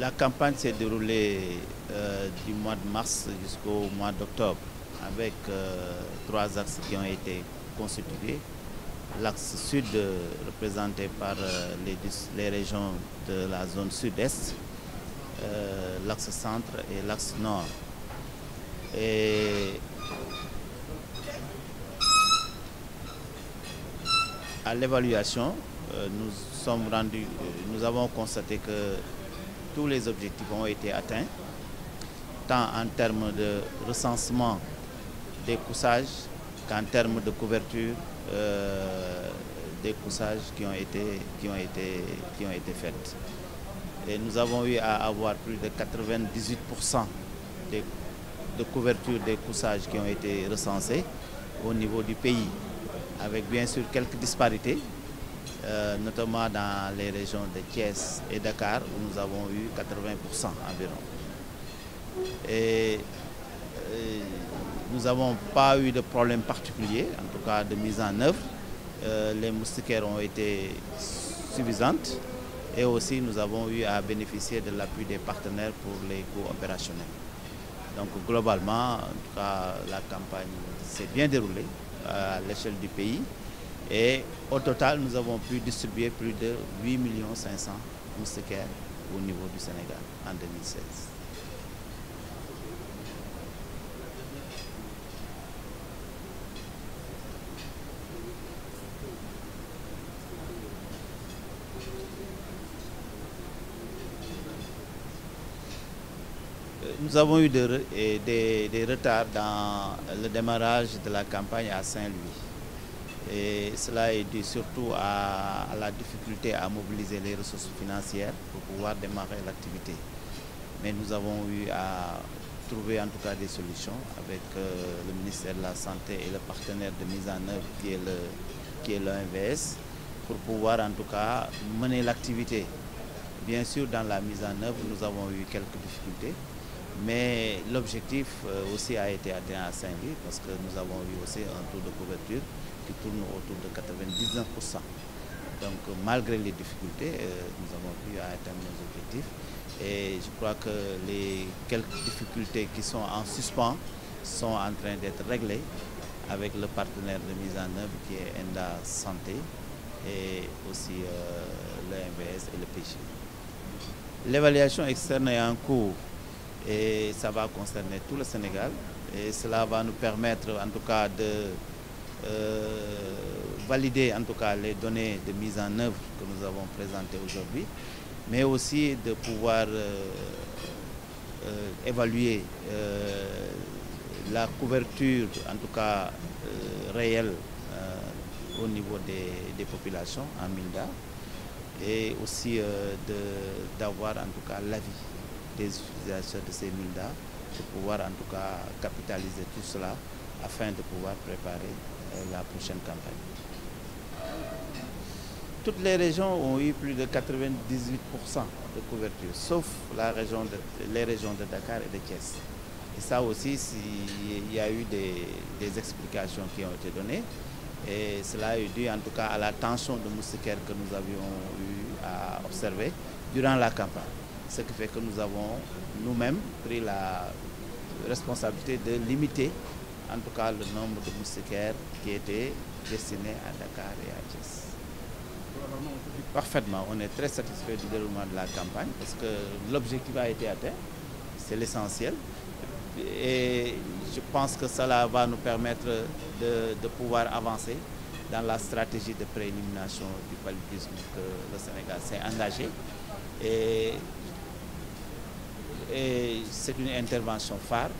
La campagne s'est déroulée du mois de mars jusqu'au mois d'octobre avec 3 axes qui ont été constitués. L'axe sud représenté par les régions de la zone sud-est, l'axe centre et l'axe nord. Et à l'évaluation, nous avons constaté que tous les objectifs ont été atteints, tant en termes de recensement des coussages qu'en termes de couverture des coussages qui ont été faits. Et nous avons eu à avoir plus de 98% de couverture des coussages qui ont été recensés au niveau du pays, avec bien sûr quelques disparités, notamment dans les régions de Thiès et Dakar, où nous avons eu 80% environ. Et nous n'avons pas eu de problème particulier, en tout cas de mise en œuvre. Les moustiquaires ont été suffisantes et aussi nous avons eu à bénéficier de l'appui des partenaires pour les coûts opérationnels. Donc globalement, en tout cas, la campagne s'est bien déroulée à l'échelle du pays et au total, nous avons pu distribuer plus de 8 500 000 moustiquaires au niveau du Sénégal en 2016. Nous avons eu des retards dans le démarrage de la campagne à Saint-Louis. Et cela est dû surtout à la difficulté à mobiliser les ressources financières pour pouvoir démarrer l'activité. Mais nous avons eu à trouver en tout cas des solutions avec le ministère de la Santé et le partenaire de mise en œuvre qui est l'OMVS pour pouvoir en tout cas mener l'activité. Bien sûr, dans la mise en œuvre, nous avons eu quelques difficultés. Mais l'objectif aussi a été atteint à Saint-Louis parce que nous avons eu aussi un taux de couverture qui tourne autour de 99%. Donc malgré les difficultés, nous avons pu atteindre nos objectifs. Et je crois que les quelques difficultés qui sont en suspens sont en train d'être réglées avec le partenaire de mise en œuvre qui est ENDA Santé et aussi l'OMVS et le PJ. L'évaluation externe est en cours. Et ça va concerner tout le Sénégal et cela va nous permettre en tout cas de valider en tout cas les données de mise en œuvre que nous avons présentées aujourd'hui, mais aussi de pouvoir évaluer la couverture en tout cas réelle au niveau des populations en MILDA et aussi d'avoir en tout cas l'avis des utilisateurs de ces MILDA pour pouvoir en tout cas capitaliser tout cela afin de pouvoir préparer la prochaine campagne. Toutes les régions ont eu plus de 98% de couverture, sauf les régions de Dakar et de Thiès. Et ça aussi, il y a eu des explications qui ont été données. Et cela est dû en tout cas à la tension de moustiquaires que nous avions eu à observer durant la campagne. Ce qui fait que nous avons nous-mêmes pris la responsabilité de limiter en tout cas le nombre de moustiquaires qui étaient destinés à Dakar et à Thiès. Parfaitement, on est très satisfait du déroulement de la campagne parce que l'objectif a été atteint, c'est l'essentiel. Et je pense que cela va nous permettre de pouvoir avancer dans la stratégie de préélimination du paludisme que le Sénégal s'est engagé. Et c'est une intervention phare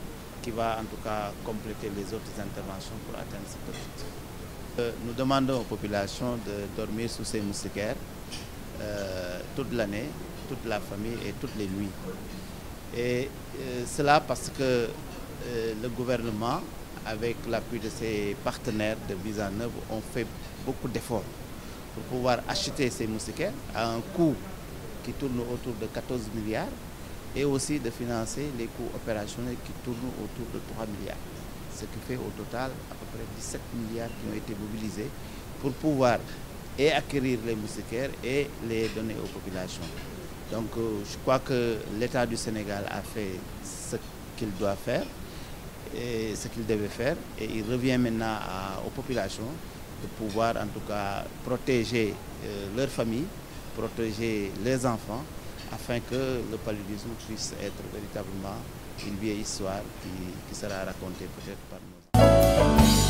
qui va en tout cas compléter les autres interventions pour atteindre cet objectif. Nous demandons aux populations de dormir sous ces moustiquaires toute l'année, toute la famille et toutes les nuits. Et cela parce que le gouvernement, avec l'appui de ses partenaires de mise en œuvre, ont fait beaucoup d'efforts pour pouvoir acheter ces moustiquaires à un coût qui tourne autour de 14 milliards et aussi de financer les coûts opérationnels qui tournent autour de 3 milliards. Ce qui fait au total à peu près 17 milliards qui ont été mobilisés pour pouvoir acquérir les moustiquaires et les donner aux populations. Donc je crois que l'État du Sénégal a fait ce qu'il doit faire et ce qu'il devait faire, et il revient maintenant aux populations de pouvoir en tout cas protéger leurs familles, protéger les enfants, afin que le paludisme puisse être véritablement une vieille histoire qui sera racontée peut-être par nous.